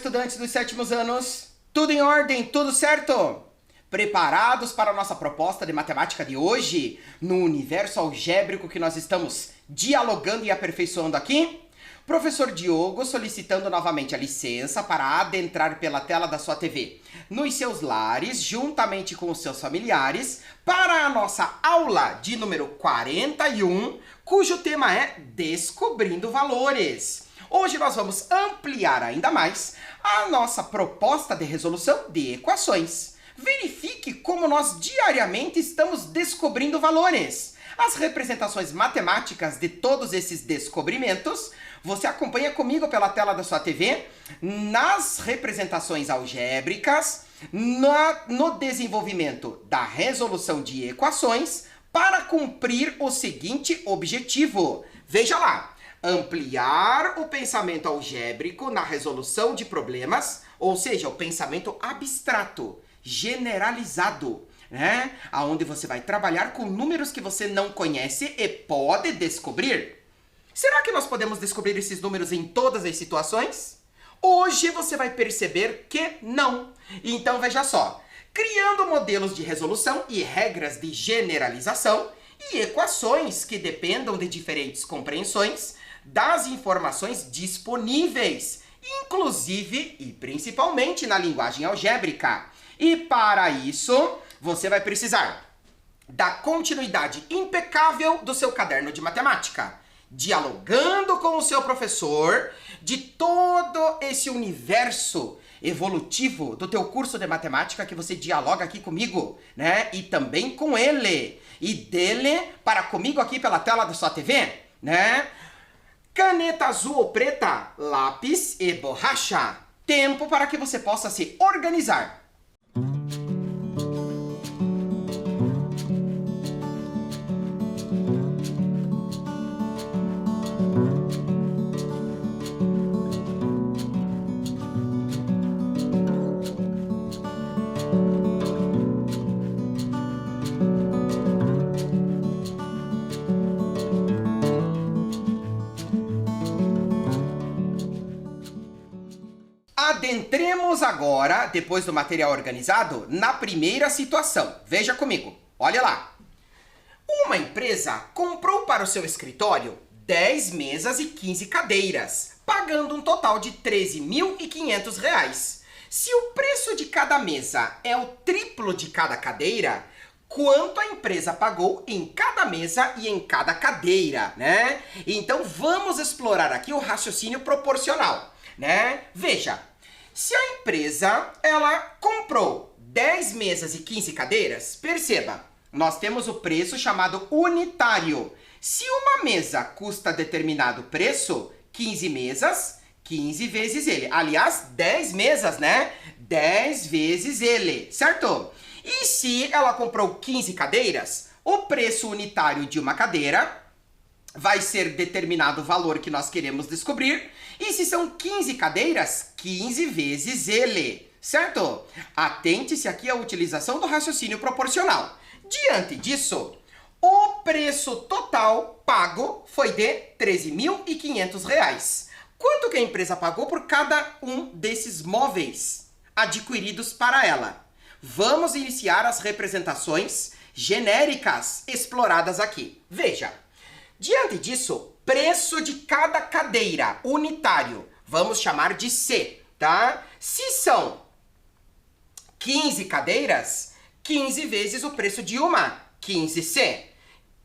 estudantes dos sétimos anos? Tudo em ordem? Tudo certo? Preparados para a nossa proposta de matemática de hoje? No universo algébrico que nós estamos dialogando e aperfeiçoando aqui? Professor Diogo solicitando novamente a licença para adentrar pela tela da sua TV nos seus lares, juntamente com os seus familiares, para a nossa aula de número 41, cujo tema é Descobrindo Valores. Hoje nós vamos ampliar ainda mais a nossa proposta de resolução de equações. Verifique como nós diariamente estamos descobrindo valores. As representações matemáticas de todos esses descobrimentos, você acompanha comigo pela tela da sua TV, nas representações algébricas, no desenvolvimento da resolução de equações, para cumprir o seguinte objetivo. Veja lá. Ampliar o pensamento algébrico na resolução de problemas, ou seja, o pensamento abstrato, generalizado, né? Onde você vai trabalhar com números que você não conhece e pode descobrir. Será que nós podemos descobrir esses números em todas as situações? Hoje você vai perceber que não. Então veja só, criando modelos de resolução e regras de generalização e equações que dependam de diferentes compreensões das informações disponíveis, inclusive e principalmente na linguagem algébrica. E para isso, você vai precisar da continuidade impecável do seu caderno de matemática, dialogando com o seu professor de todo esse universo evolutivo do teu curso de matemática que você dialoga aqui comigo, né? E também com ele. E dele para comigo aqui pela tela da sua TV, né? Caneta azul ou preta, lápis e borracha. Tempo para que você possa se organizar. Adentremos agora, depois do material organizado, na primeira situação. Veja comigo, olha lá. Uma empresa comprou para o seu escritório 10 mesas e 15 cadeiras, pagando um total de R$ 13.500. Se o preço de cada mesa é o triplo de cada cadeira, quanto a empresa pagou em cada mesa e em cada cadeira, né? Então vamos explorar aqui o raciocínio proporcional, né? Veja. Se a empresa, ela comprou 10 mesas e 15 cadeiras, perceba, nós temos o preço chamado unitário. Se uma mesa custa determinado preço, 15 mesas, 15 vezes ele. Aliás, 10 mesas, né? 10 vezes ele, certo? E se ela comprou 15 cadeiras, o preço unitário de uma cadeira vai ser determinado o valor que nós queremos descobrir. E se são 15 cadeiras, 15 vezes ele, certo? Atente-se aqui à utilização do raciocínio proporcional. Diante disso, o preço total pago foi de R$ 13.500. Quanto que a empresa pagou por cada um desses móveis adquiridos para ela? Vamos iniciar as representações genéricas exploradas aqui. Veja. Diante disso, preço de cada cadeira, unitário, vamos chamar de C, tá? Se são 15 cadeiras, 15 vezes o preço de uma, 15C.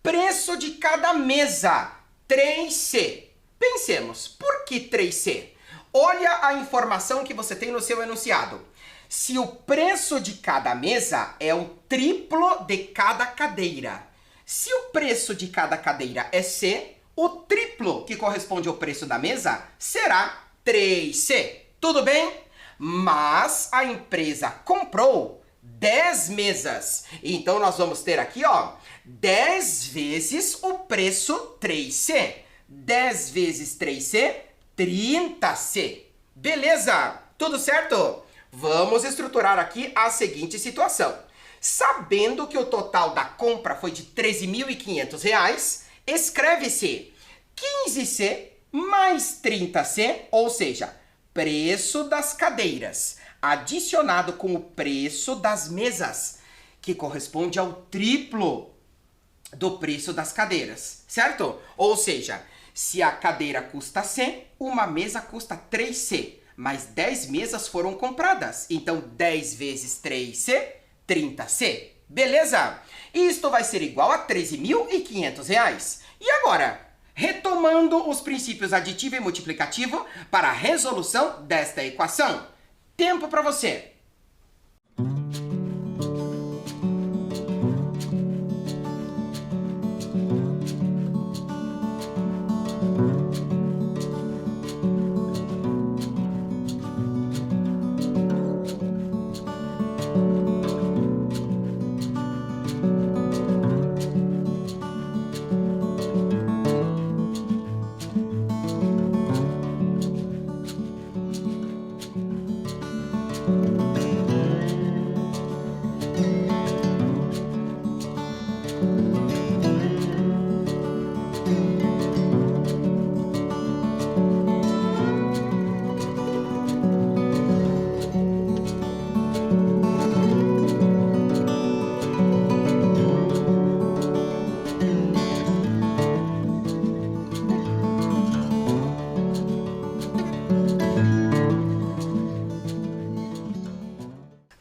Preço de cada mesa, 3C. Pensemos, por que 3C? Olha a informação que você tem no seu enunciado. Se o preço de cada mesa é o triplo de cada cadeira, se o preço de cada cadeira é C, o triplo que corresponde ao preço da mesa será 3C. Tudo bem? Mas a empresa comprou 10 mesas. Então nós vamos ter aqui, ó, 10 vezes o preço 3C. 10 vezes 3C, 30C. Beleza? Tudo certo? Vamos estruturar aqui a seguinte situação. Sabendo que o total da compra foi de R$ 13.500, escreve-se 15C mais 30C, ou seja, preço das cadeiras adicionado com o preço das mesas, que corresponde ao triplo do preço das cadeiras, certo? Ou seja, se a cadeira custa C, uma mesa custa 3C, mas 10 mesas foram compradas. Então, 10 vezes 3C, 30C. Beleza? Isto vai ser igual a R$ 13.500. E agora, retomando os princípios aditivo e multiplicativo para a resolução desta equação. Tempo para você.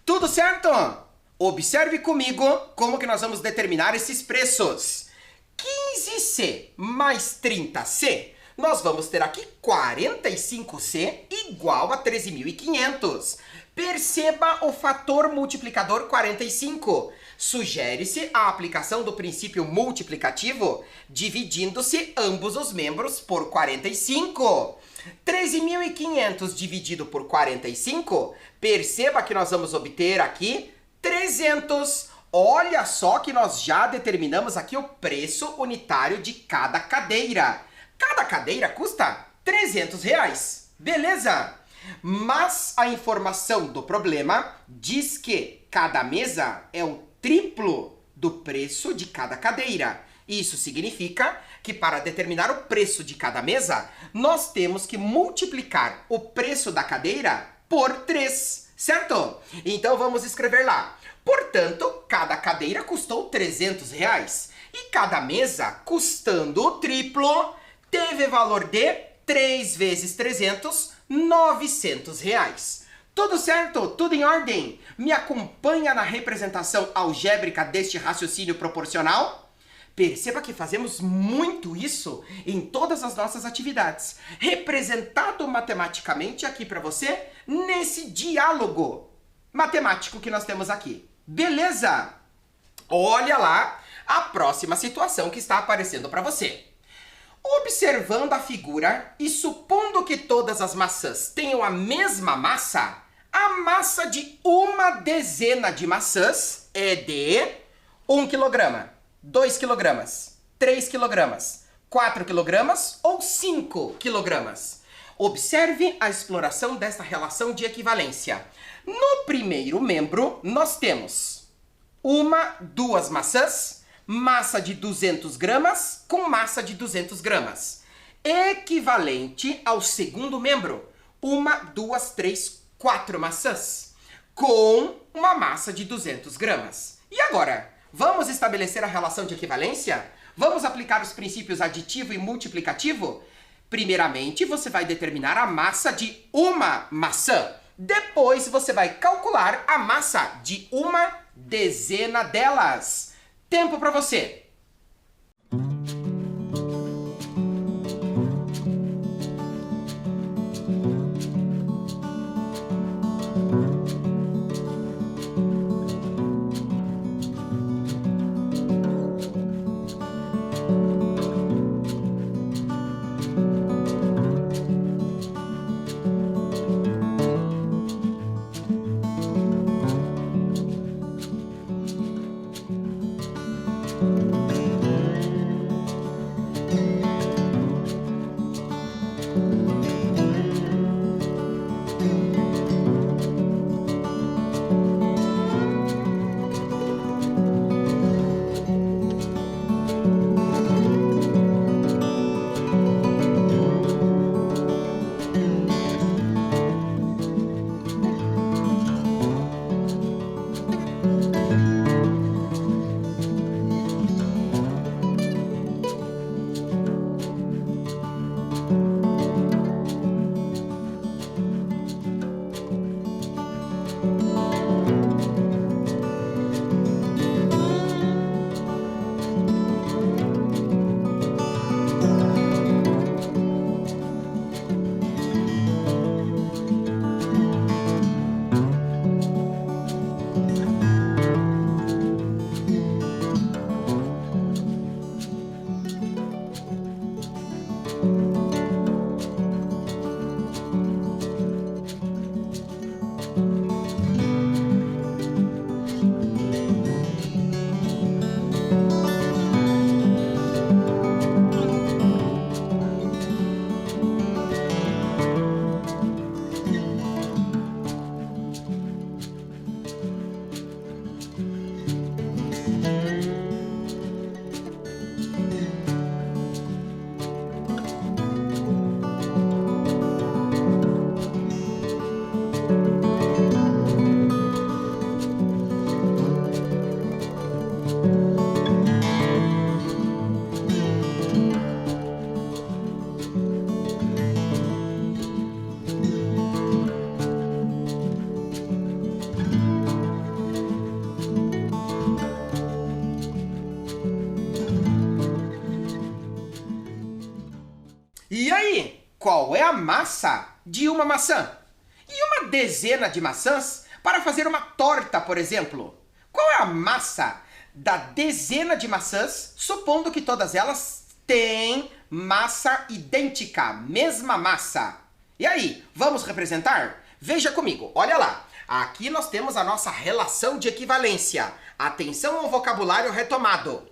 Tudo certo? Observe comigo como que nós vamos determinar esses preços. 15C mais 30C, nós vamos ter aqui 45C igual a 13.500. Perceba o fator multiplicador 45. Sugere-se a aplicação do princípio multiplicativo, dividindo-se ambos os membros por 45. 13.500 dividido por 45, perceba que nós vamos obter aqui 300. Olha só que nós já determinamos aqui o preço unitário de cada cadeira. Cada cadeira custa R$300. Beleza? Mas a informação do problema diz que cada mesa é o triplo do preço de cada cadeira. Isso significa que para determinar o preço de cada mesa, nós temos que multiplicar o preço da cadeira por 3, certo? Então vamos escrever lá. Portanto, cada cadeira custou R$300 e cada mesa, custando o triplo, teve valor de 3 vezes 300, R$900. Tudo certo? Tudo em ordem? Me acompanha na representação algébrica deste raciocínio proporcional? Perceba que fazemos muito isso em todas as nossas atividades, representado matematicamente aqui para você nesse diálogo matemático que nós temos aqui. Beleza? Olha lá a próxima situação que está aparecendo para você. Observando a figura e supondo que todas as maçãs tenham a mesma massa, a massa de uma dezena de maçãs é de 1 quilograma. 2 quilogramas, 3 quilogramas, 4 quilogramas ou 5 quilogramas. Observe a exploração desta relação de equivalência. No primeiro membro, nós temos 2 maçãs, massa de 200 gramas com massa de 200 gramas. Equivalente ao segundo membro, 2, 3, 4 maçãs, com uma massa de 200 gramas. E agora? Vamos estabelecer a relação de equivalência? Vamos aplicar os princípios aditivo e multiplicativo? Primeiramente, você vai determinar a massa de uma maçã. Depois, você vai calcular a massa de uma dezena delas. Tempo para você! qual é a massa de uma maçã? E uma dezena de maçãs para fazer uma torta, por exemplo? Qual é a massa da dezena de maçãs, supondo que todas elas têm massa idêntica, mesma massa? E aí, vamos representar? Veja comigo, olha lá. Aqui nós temos a nossa relação de equivalência. Atenção ao vocabulário retomado.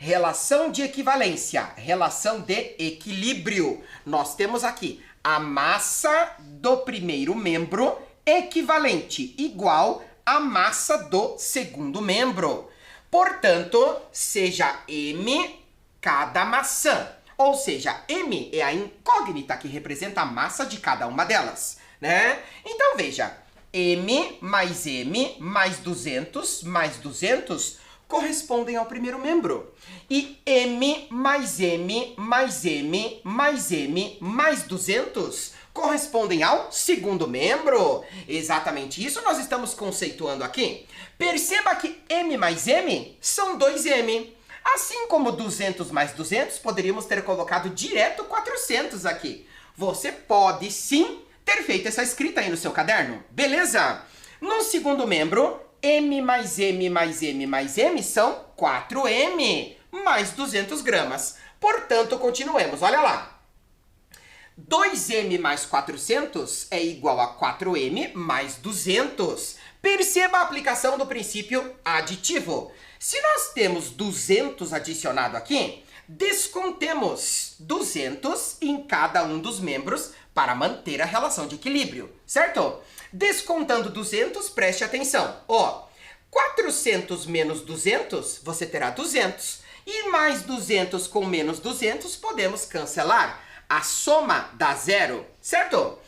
Relação de equivalência, relação de equilíbrio. Nós temos aqui a massa do primeiro membro equivalente, igual à massa do segundo membro. Portanto, seja M cada maçã. Ou seja, M é a incógnita que representa a massa de cada uma delas, né? Então, veja, M mais 200 correspondem ao primeiro membro. E M mais 200 correspondem ao segundo membro. Exatamente isso nós estamos conceituando aqui. Perceba que M mais M são 2M. Assim como 200 mais 200, poderíamos ter colocado direto 400 aqui. Você pode sim ter feito essa escrita aí no seu caderno, beleza? No segundo membro, M mais M são 4M mais 200 gramas. Portanto, continuemos, olha lá. 2M mais 400 é igual a 4M mais 200. Perceba a aplicação do princípio aditivo. Se nós temos 200 adicionado aqui, descontemos 200 em cada um dos membros para manter a relação de equilíbrio, certo? Descontando 200, preste atenção. Ó, 400 menos 200, você terá 200. E mais 200 com menos 200, podemos cancelar. A soma dá zero, certo?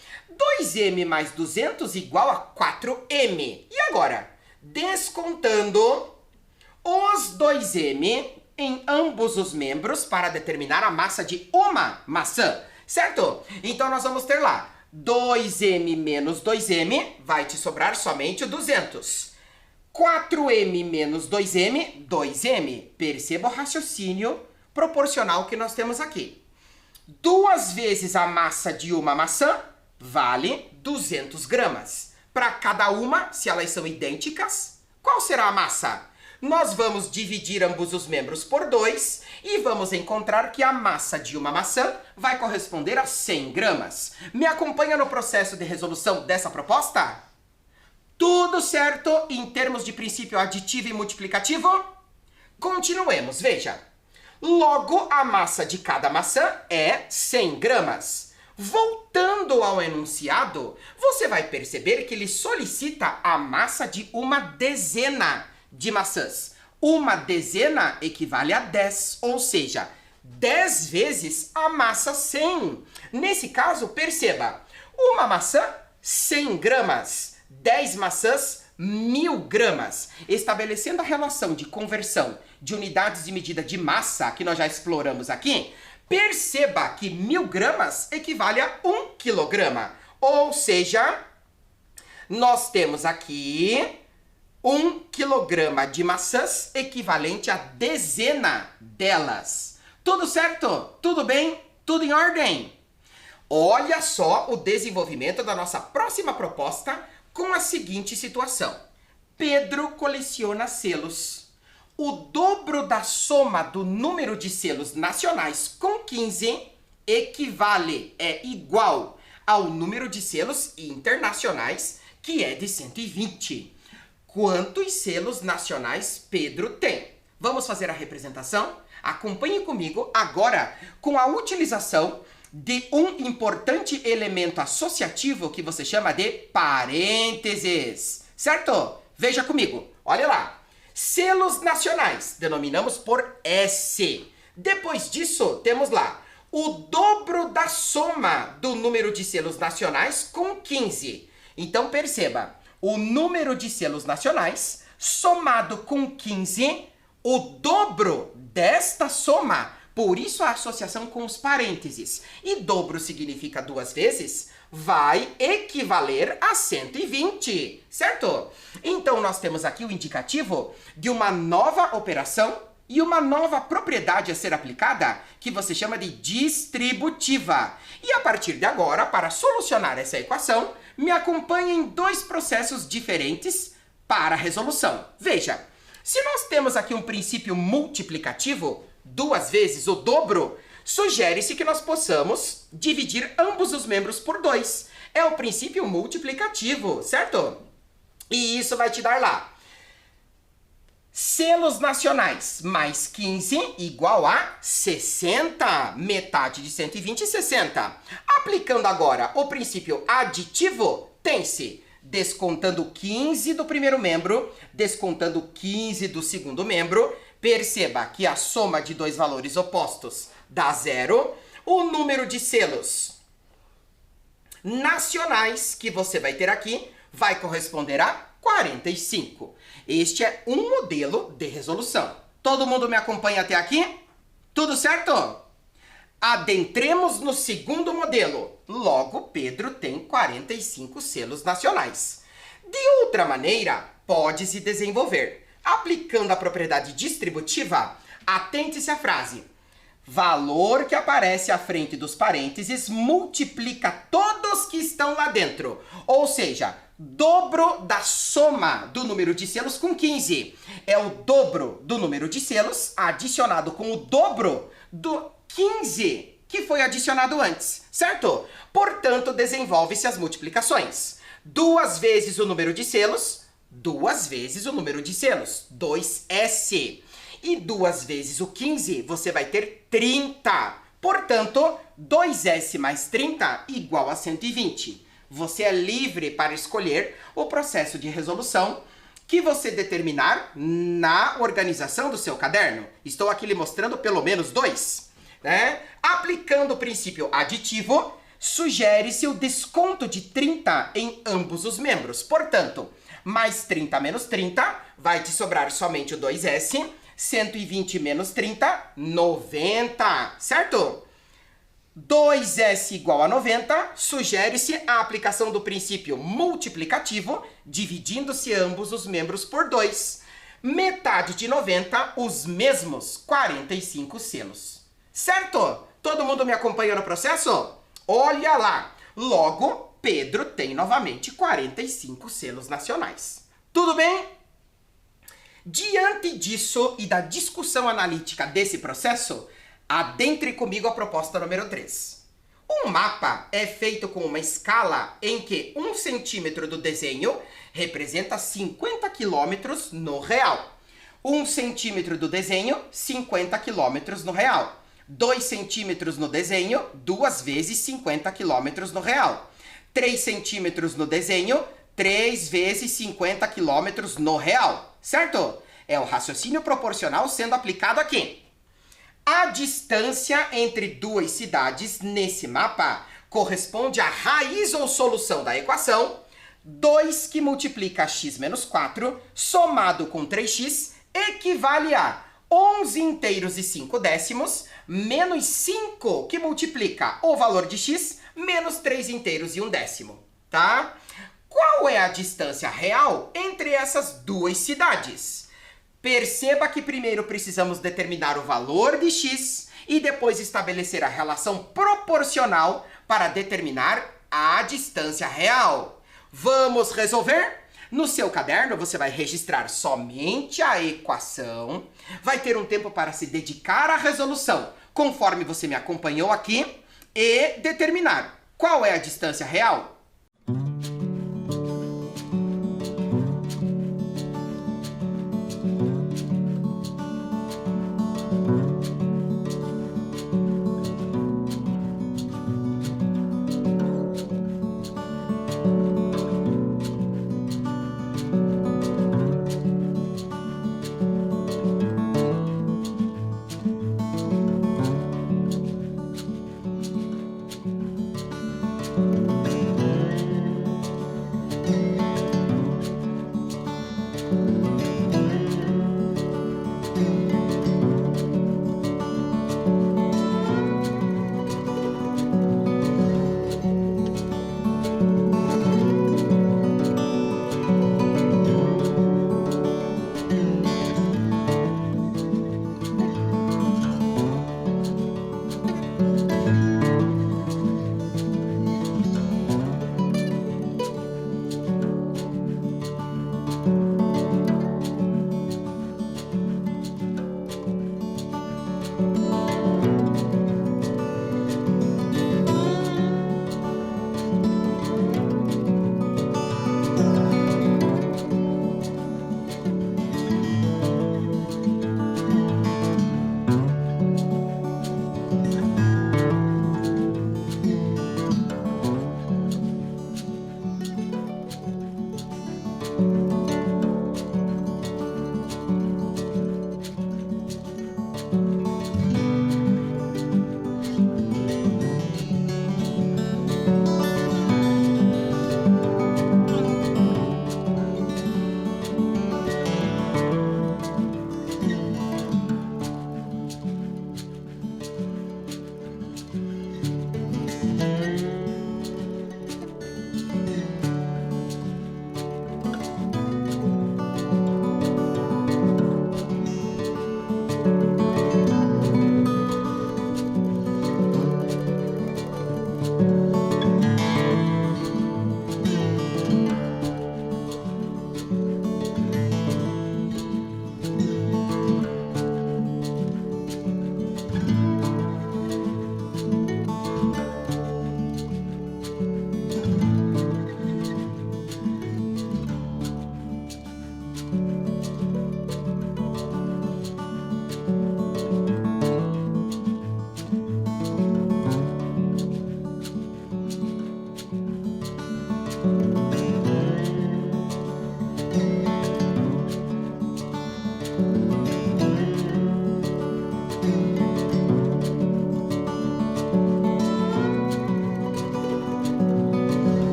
2M mais 200 igual a 4M. E agora? Descontando os 2M em ambos os membros para determinar a massa de uma maçã, certo? Então nós vamos ter lá 2M menos 2M, vai te sobrar somente o 200. 4M menos 2M, 2M. Perceba o raciocínio proporcional que nós temos aqui. 2 vezes a massa de uma maçã vale 200 gramas. Para cada uma, se elas são idênticas, qual será a massa? Nós vamos dividir ambos os membros por 2 e vamos encontrar que a massa de uma maçã vai corresponder a 100 gramas. Me acompanha no processo de resolução dessa proposta? Tudo certo em termos de princípio aditivo e multiplicativo? Continuemos, veja. Logo, a massa de cada maçã é 100 gramas. Voltando ao enunciado, você vai perceber que ele solicita a massa de uma dezena de maçãs. Uma dezena equivale a 10, ou seja, 10 vezes a massa 100. Nesse caso, perceba, uma maçã, 100 gramas. 10 maçãs, 1000 gramas. Estabelecendo a relação de conversão de unidades de medida de massa, que nós já exploramos aqui, perceba que 1000 gramas equivale a 1 quilograma. Ou seja, nós temos aqui 1 quilograma de maçãs equivalente a dezena delas. Tudo certo? Tudo bem? Tudo em ordem? Olha só o desenvolvimento da nossa próxima proposta com a seguinte situação. Pedro coleciona selos. O dobro da soma do número de selos nacionais com 15 equivale, é igual ao número de selos internacionais, que é de 120. Quantos selos nacionais Pedro tem? Vamos fazer a representação? Acompanhe comigo agora com a utilização de um importante elemento associativo que você chama de parênteses, certo? Veja comigo, olha lá. Selos nacionais, denominamos por S. Depois disso, temos lá o dobro da soma do número de selos nacionais com 15. Então, perceba, o número de selos nacionais somado com 15, o dobro desta soma. Por isso a associação com os parênteses. E dobro significa 2 vezes, vai equivaler a 120, certo? Então nós temos aqui o indicativo de uma nova operação e uma nova propriedade a ser aplicada que você chama de distributiva. E a partir de agora, para solucionar essa equação, me acompanhe em dois processos diferentes para a resolução. Veja, se nós temos aqui um princípio multiplicativo, duas vezes o dobro, sugere-se que nós possamos dividir ambos os membros por 2. É o princípio multiplicativo, certo? E isso vai te dar lá. Selos nacionais mais 15 igual a 60. Metade de 120 é 60. Aplicando agora o princípio aditivo, tem-se descontando 15 do primeiro membro, descontando 15 do segundo membro. Perceba que a soma de dois valores opostos dá 0. O número de selos nacionais que você vai ter aqui vai corresponder a 45. Este é um modelo de resolução. Todo mundo me acompanha até aqui? Tudo certo? Adentremos no segundo modelo. Logo, Pedro tem 45 selos nacionais. De outra maneira, pode se desenvolver. Aplicando a propriedade distributiva, atente-se à frase. Valor que aparece à frente dos parênteses multiplica todos que estão lá dentro. Ou seja, dobro da soma do número de selos com 15. É o dobro do número de selos adicionado com o dobro do 15 que foi adicionado antes, certo? Portanto, desenvolve-se as multiplicações. 2 vezes o número de selos, 2 vezes o número de selos, 2S. E 2 vezes o 15, você vai ter 30. Portanto, 2S mais 30 igual a 120. Você é livre para escolher o processo de resolução que você determinar na organização do seu caderno. Estou aqui lhe mostrando pelo menos 2. Né? Aplicando o princípio aditivo, sugere-se o desconto de 30 em ambos os membros. Portanto, mais 30 menos 30, vai te sobrar somente o 2S. 120 menos 30, 90, certo? 2S igual a 90, sugere-se a aplicação do princípio multiplicativo, dividindo-se ambos os membros por 2. Metade de 90, os mesmos 45 selos. Certo? Todo mundo me acompanha no processo? Olha lá! Logo, Pedro tem novamente 45 selos nacionais. Tudo bem? Diante disso e da discussão analítica desse processo, adentre comigo a proposta número 3. Um mapa é feito com uma escala em que 1 centímetro do desenho representa 50 quilômetros no real. 1 centímetro do desenho, 50 quilômetros no real. 2 centímetros no desenho, 2 vezes 50 quilômetros no real. 3 centímetros no desenho, 3 vezes 50 quilômetros no real. Certo? É o raciocínio proporcional sendo aplicado aqui. A distância entre duas cidades nesse mapa corresponde à raiz ou solução da equação 2 que multiplica x menos 4 somado com 3x equivale a 11 inteiros e 5 décimos menos 5 que multiplica o valor de x menos 3 inteiros e 1 décimo. Tá? Qual é a distância real entre essas duas cidades? Perceba que primeiro precisamos determinar o valor de x e depois estabelecer a relação proporcional para determinar a distância real. Vamos resolver? No seu caderno você vai registrar somente a equação, vai ter um tempo para se dedicar à resolução, conforme você me acompanhou aqui, e determinar qual é a distância real.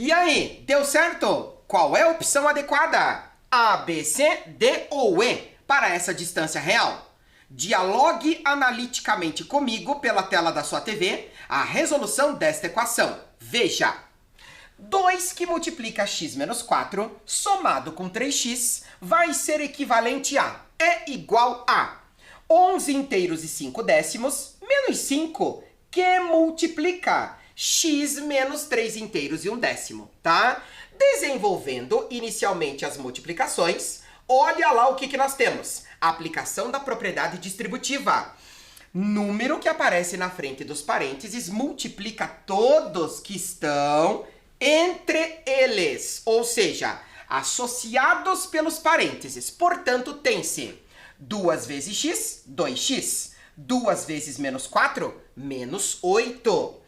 E aí, deu certo? Qual é a opção adequada? A, B, C, D ou E para essa distância real? Dialogue analiticamente comigo pela tela da sua TV a resolução desta equação. Veja! 2 que multiplica x menos 4 somado com 3x vai ser equivalente a é igual a 11 inteiros e 5 décimos menos 5 que multiplica x menos 3 inteiros e 1 décimo, tá? Desenvolvendo inicialmente as multiplicações, olha lá o que nós temos. Aplicação da propriedade distributiva. Número que aparece na frente dos parênteses multiplica todos que estão entre eles, ou seja, associados pelos parênteses. Portanto, tem-se 2 vezes x, 2x. 2 vezes menos 4, menos 8.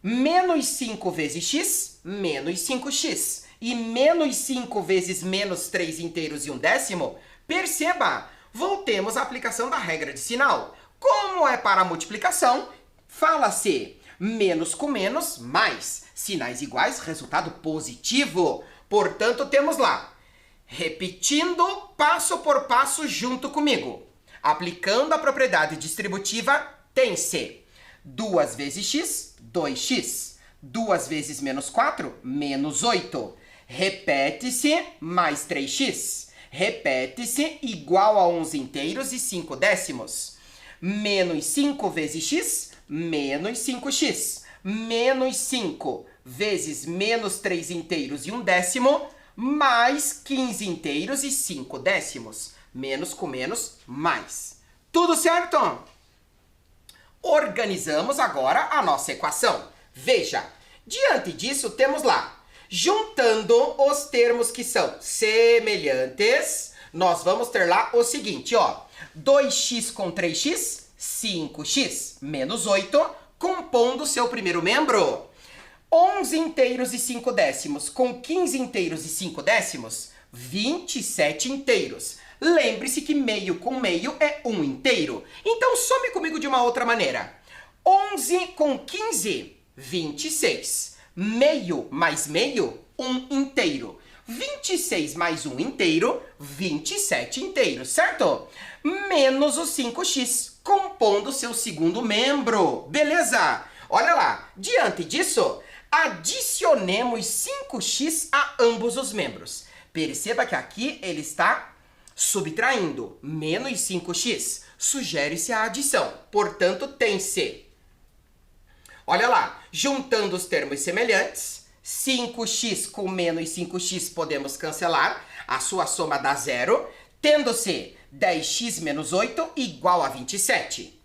Menos 5 vezes x, menos 5x. E menos 5 vezes menos 3 inteiros e 1 décimo, perceba, voltemos à aplicação da regra de sinal. Como é para a multiplicação, fala-se menos com menos, mais. Sinais iguais, resultado positivo. Portanto, temos lá, repetindo passo por passo junto comigo. Aplicando a propriedade distributiva, tem-se 2 vezes x, 2x. 2 vezes menos 4, menos 8. Repete-se mais 3x. Repete-se igual a 11 inteiros e 5 décimos. Menos 5 vezes x, menos 5x. Menos 5 vezes menos 3 inteiros e 1 décimo, mais 15 inteiros e 5 décimos. Menos com menos, mais. Tudo certo? Organizamos agora a nossa equação. Veja, diante disso temos lá, juntando os termos que são semelhantes, nós vamos ter lá o seguinte, ó. 2x com 3x, 5x, menos 8, compondo seu primeiro membro. 11 inteiros e 5 décimos com 15 inteiros e 5 décimos, 27 inteiros. Lembre-se que meio com meio é 1 inteiro. Então, some comigo de uma outra maneira. 11 com 15, 26. Meio mais meio, 1 inteiro. 26 mais 1 inteiro, 27 inteiros, certo? Menos o 5x, compondo seu segundo membro. Beleza? Olha lá, diante disso, adicionemos 5x a ambos os membros. Perceba que aqui ele está subtraindo. Menos 5x, sugere-se a adição. Portanto, tem-se. Olha lá, juntando os termos semelhantes, 5x com menos 5x podemos cancelar, a sua soma dá 0, tendo-se 10x menos 8 igual a 27.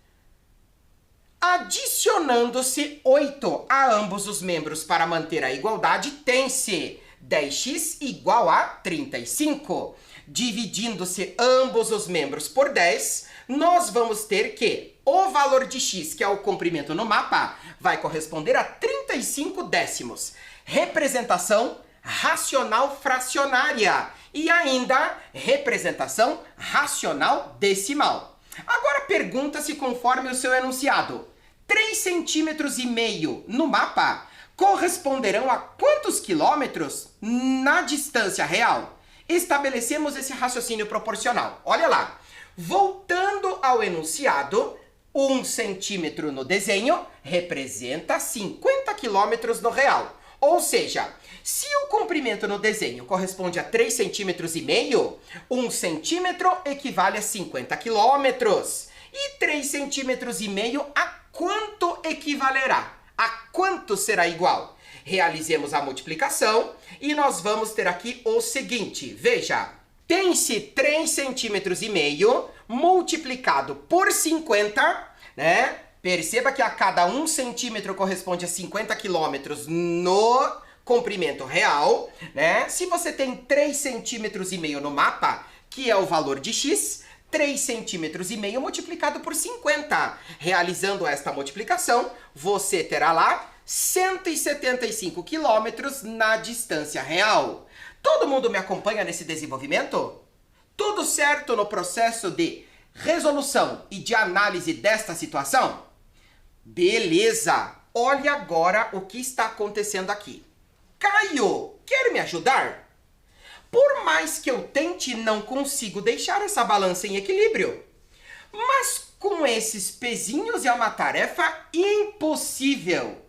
Adicionando-se 8 a ambos os membros para manter a igualdade, tem-se 10x igual a 35. Dividindo-se ambos os membros por 10, nós vamos ter que o valor de x, que é o comprimento no mapa, vai corresponder a 35 décimos. Representação racional fracionária e ainda representação racional decimal. Agora pergunta-se conforme o seu enunciado. 3,5 cm no mapa corresponderão a quantos quilômetros na distância real? Estabelecemos esse raciocínio proporcional. Olha lá. Voltando ao enunciado, 1 centímetro no desenho representa 50 quilômetros no real. Ou seja, se o comprimento no desenho corresponde a 3,5 cm, 1 centímetro equivale a 50 quilômetros. E 3,5 cm a quanto equivalerá? A quanto será igual? Realizemos a multiplicação e nós vamos ter aqui o seguinte. Veja, tem-se 3,5 cm multiplicado por 50, né? Perceba que a cada 1 centímetro corresponde a 50 quilômetros no comprimento real, né? Se você tem 3,5 cm no mapa, que é o valor de x, 3,5 cm multiplicado por 50. Realizando esta multiplicação, você terá lá 175 quilômetros na distância real. Todo mundo me acompanha nesse desenvolvimento? Tudo certo no processo de resolução e de análise desta situação? Beleza! Olha agora o que está acontecendo aqui. Caio, quer me ajudar? Por mais que eu tente, não consigo deixar essa balança em equilíbrio. Mas com esses pezinhos é uma tarefa impossível.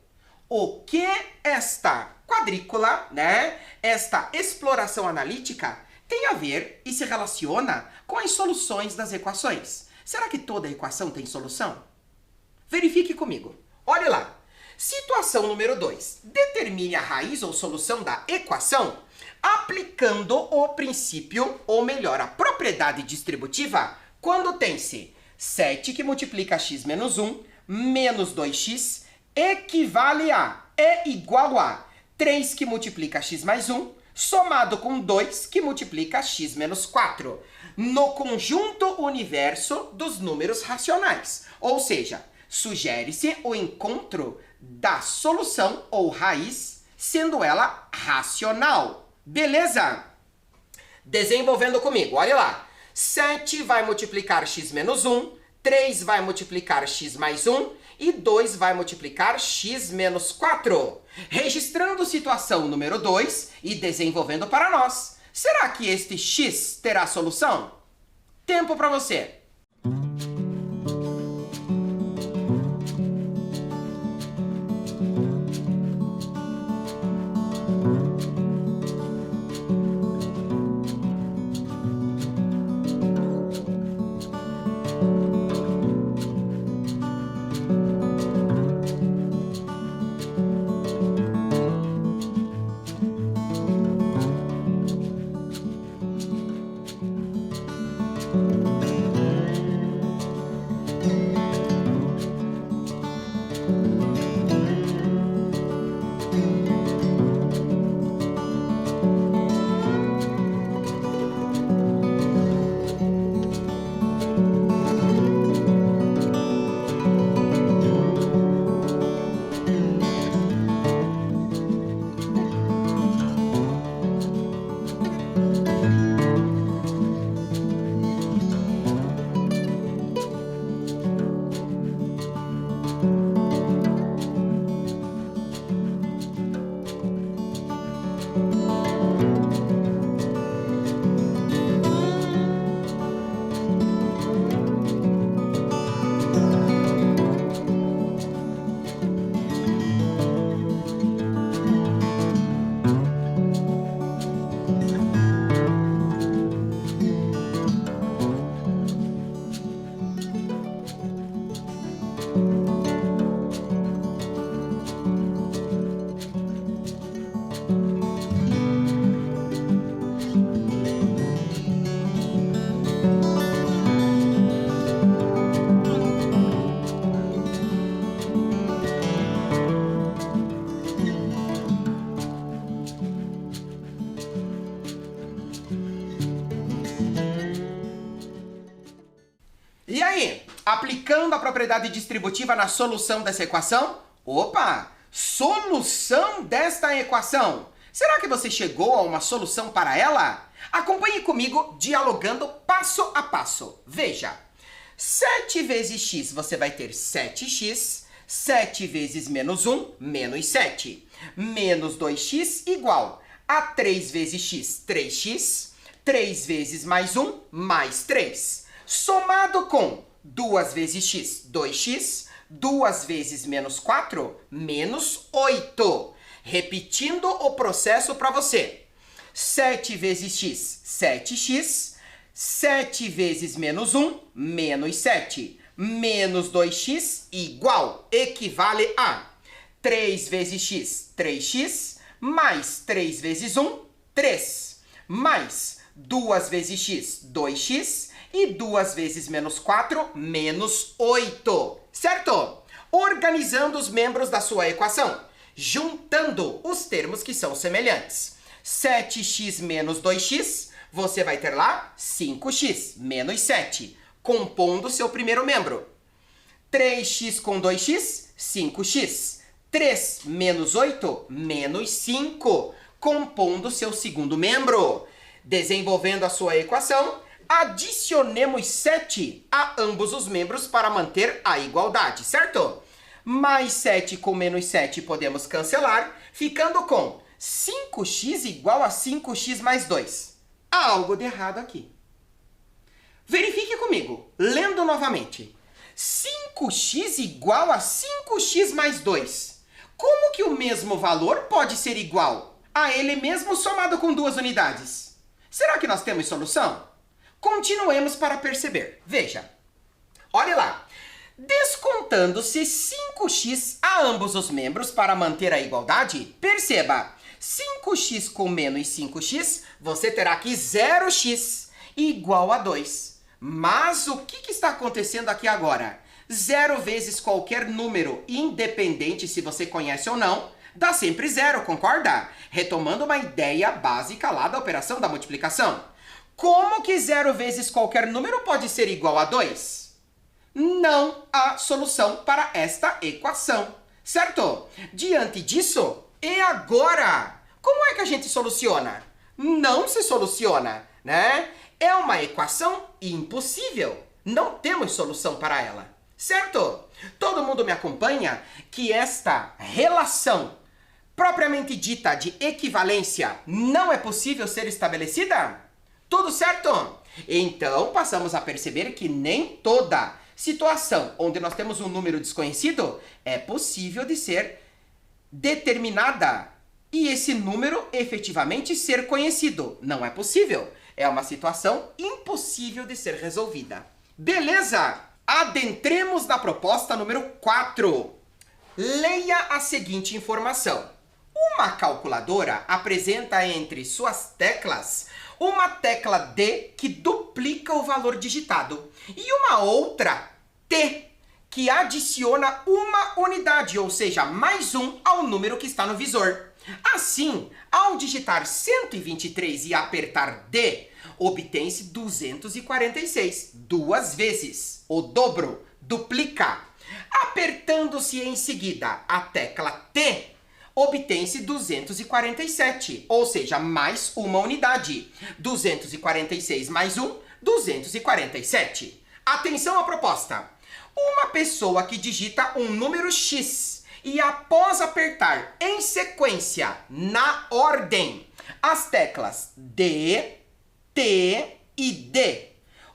O que esta quadrícula, né, esta exploração analítica tem a ver e se relaciona com as soluções das equações? Será que toda equação tem solução? Verifique comigo. Olha lá. Situação número 2. Determine a raiz ou solução da equação aplicando o princípio, ou melhor, a propriedade distributiva, quando tem-se 7 que multiplica x menos 1 menos 2x equivale a, é igual a 3 que multiplica x mais 1 somado com 2 que multiplica x menos 4 no conjunto universo dos números racionais. Ou seja, sugere-se o encontro da solução ou raiz, sendo ela racional. Beleza? Desenvolvendo comigo, olha lá. 7 vai multiplicar x menos 1, 3 vai multiplicar x mais 1 e 2 vai multiplicar x menos 4. Registrando situação número 2 e desenvolvendo para nós. Será que este x terá solução? Tempo para você. Aplicando a propriedade distributiva na solução dessa equação? Opa! Solução desta equação! Será que você chegou a uma solução para ela? Acompanhe comigo dialogando passo a passo. Veja, 7 vezes x você vai ter 7x, 7 vezes menos 1, menos 7. Menos 2x igual a 3 vezes x, 3x, 3 vezes mais 1, mais 3. Somado com 2 vezes x, 2x, 2 vezes menos 4, menos 8. Repetindo o processo para você. 7 vezes x, 7x. 7 vezes menos 1, menos 7. Menos 2x igual, equivale a 3 vezes x, 3x. Mais 3 vezes 1, 3. Mais 2 vezes x, 2x. E 2 vezes menos 4, menos 8. Certo? Organizando os membros da sua equação. Juntando os termos que são semelhantes. 7x menos 2x, você vai ter lá 5x menos 7, compondo seu primeiro membro. 3x com 2x, 5x. 3 menos 8, menos 5, compondo seu segundo membro. Desenvolvendo a sua equação, adicionemos 7 a ambos os membros para manter a igualdade, certo? Mais 7 com menos 7 podemos cancelar, ficando com 5x igual a 5x mais 2. Há algo de errado aqui. Verifique comigo, lendo novamente. 5x igual a 5x mais 2. Como que o mesmo valor pode ser igual a ele mesmo somado com duas unidades? Será que nós temos solução? Continuemos para perceber. Veja, olha lá. Descontando-se 5x a ambos os membros para manter a igualdade, perceba, 5x com menos 5x, você terá aqui 0x igual a 2. Mas o que está acontecendo aqui agora? 0 vezes qualquer número, independente se você conhece ou não, dá sempre 0, concorda? Retomando uma ideia básica lá da operação da multiplicação. Como que 0 vezes qualquer número pode ser igual a 2? Não há solução para esta equação, certo? Diante disso, e agora? Como é que a gente soluciona? Não se soluciona, né? É uma equação impossível. Não temos solução para ela, certo? Todo mundo me acompanha que esta relação propriamente dita de equivalência não é possível ser estabelecida? Tudo certo? Então, passamos a perceber que nem toda situação onde nós temos um número desconhecido é possível de ser determinada e esse número efetivamente ser conhecido. Não é possível. É uma situação impossível de ser resolvida. Beleza? Adentremos na proposta número 4. Leia a seguinte informação. Uma calculadora apresenta entre suas teclas uma tecla D que duplica o valor digitado e uma outra T que adiciona uma unidade, ou seja, mais um ao número que está no visor. Assim, ao digitar 123 e apertar D, obtém-se 246, duas vezes, o dobro, duplica. Apertando-se em seguida a tecla T, obtém-se 247, ou seja, mais uma unidade. 246 mais 1, 247. Atenção à proposta. Uma pessoa que digita um número X e após apertar em sequência, na ordem, as teclas D, T e D,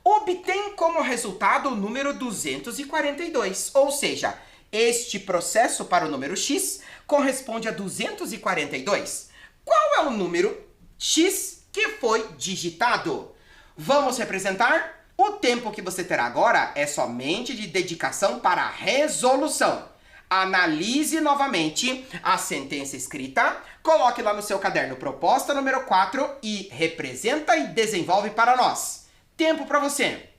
obtém como resultado o número 242, ou seja, este processo para o número X corresponde a 242. Qual é o número X que foi digitado? Vamos representar? O tempo que você terá agora é somente de dedicação para a resolução. Analise novamente a sentença escrita, coloque lá no seu caderno proposta número 4 e representa e desenvolve para nós. Tempo para você!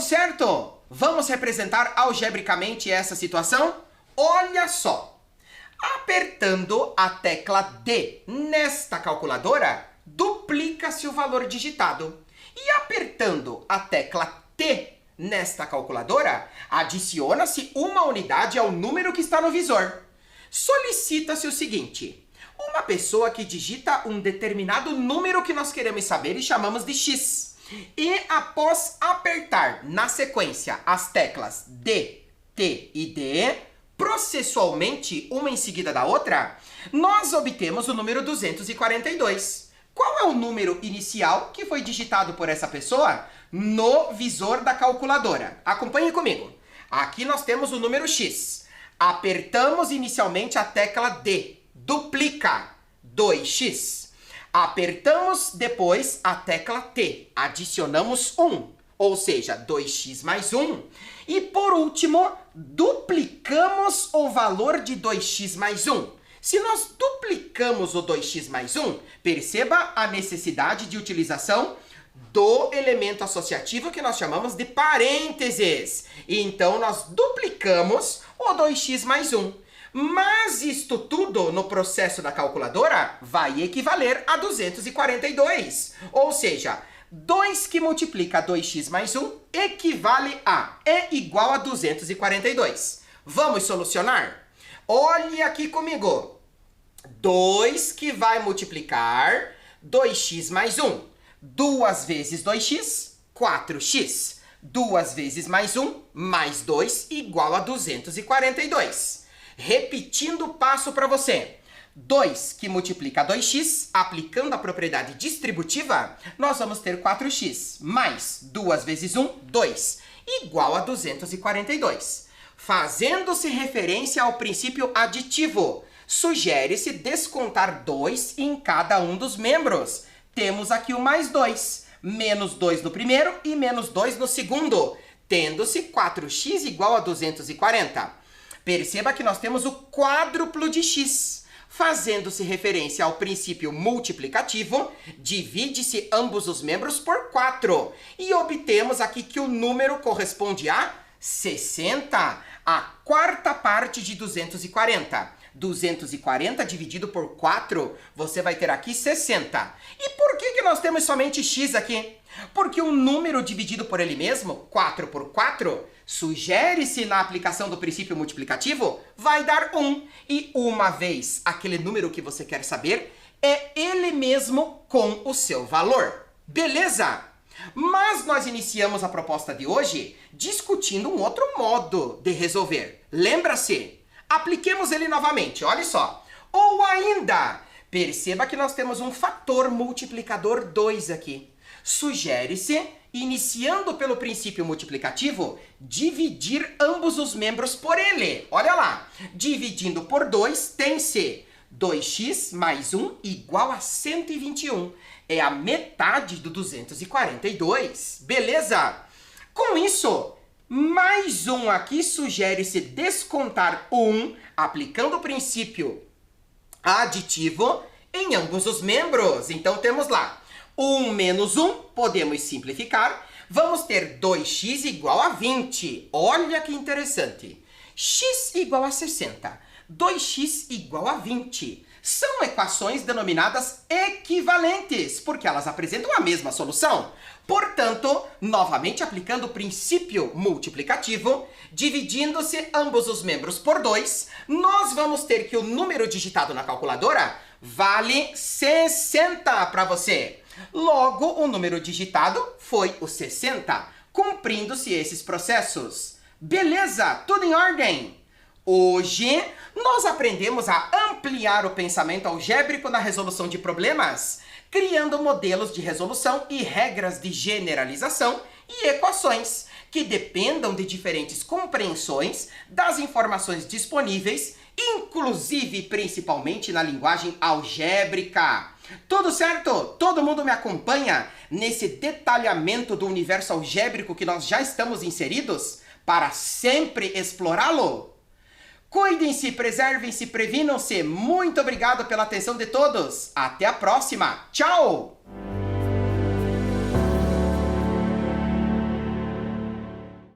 Temos certo? Vamos representar algebricamente essa situação? Olha só. Apertando a tecla D nesta calculadora, duplica-se o valor digitado. E apertando a tecla T nesta calculadora, adiciona-se uma unidade ao número que está no visor. Solicita-se o seguinte: uma pessoa que digita um determinado número que nós queremos saber e chamamos de x. E após apertar na sequência as teclas D, T e D, processualmente, uma em seguida da outra, nós obtemos o número 242. Qual é o número inicial que foi digitado por essa pessoa no visor da calculadora? Acompanhe comigo. Aqui nós temos o número x. Apertamos inicialmente a tecla D. Duplica 2x. Apertamos depois a tecla T. Adicionamos 1. Ou seja, 2x mais 1. E por último, duplicamos o valor de 2x mais 1. Se nós duplicamos o 2x mais 1, perceba a necessidade de utilização do elemento associativo que nós chamamos de parênteses. Então, nós duplicamos o 2x mais 1. Mas isto tudo no processo da calculadora vai equivaler a 242. Ou seja, 2 que multiplica 2x mais 1 equivale a, é igual a 242. Vamos solucionar? Olhe aqui comigo. 2 que vai multiplicar 2x mais 1. 2 vezes 2x, 4x. 2 vezes mais 1, mais 2, igual a 242. Repetindo o passo para você. 2 que multiplica 2x, aplicando a propriedade distributiva, nós vamos ter 4x, mais 2 vezes 1, 2, igual a 242. Fazendo-se referência ao princípio aditivo, sugere-se descontar 2 em cada um dos membros. Temos aqui o mais 2, menos 2 no primeiro e menos 2 no segundo, tendo-se 4x igual a 240. Perceba que nós temos o quádruplo de x. Fazendo-se referência ao princípio multiplicativo, divide-se ambos os membros por 4. E obtemos aqui que o número corresponde a 60, a quarta parte de 240. 240 dividido por 4, você vai ter aqui 60. E por que nós temos somente x aqui? Porque um número dividido por ele mesmo, 4 por 4, sugere-se na aplicação do princípio multiplicativo, vai dar 1. E uma vez aquele número que você quer saber, é ele mesmo com o seu valor. Beleza? Mas nós iniciamos a proposta de hoje discutindo um outro modo de resolver. Lembra-se? Apliquemos ele novamente, olha só. Ou ainda, perceba que nós temos um fator multiplicador 2 aqui. Sugere-se, iniciando pelo princípio multiplicativo, dividir ambos os membros por ele. Olha lá, dividindo por 2 tem-se 2x mais 1 igual a 121. É a metade do 242. Beleza? Com isso, mais um aqui sugere-se descontar 1, aplicando o princípio aditivo em ambos os membros. Então temos lá 1 menos 1, podemos simplificar. Vamos ter 2x igual a 20. Olha que interessante. X igual a 60. 2x igual a 20. São equações denominadas equivalentes, porque elas apresentam a mesma solução. Portanto, novamente aplicando o princípio multiplicativo, dividindo-se ambos os membros por 2, nós vamos ter que o número digitado na calculadora vale 60 para você. Logo, o número digitado foi o 60, cumprindo-se esses processos. Beleza? Tudo em ordem? Hoje, nós aprendemos a ampliar o pensamento algébrico na resolução de problemas, criando modelos de resolução e regras de generalização e equações que dependam de diferentes compreensões das informações disponíveis, inclusive e principalmente na linguagem algébrica. Tudo certo? Todo mundo me acompanha nesse detalhamento do universo algébrico que nós já estamos inseridos para sempre explorá-lo? Cuidem-se, preservem-se, previnam-se. Muito obrigado pela atenção de todos. Até a próxima. Tchau!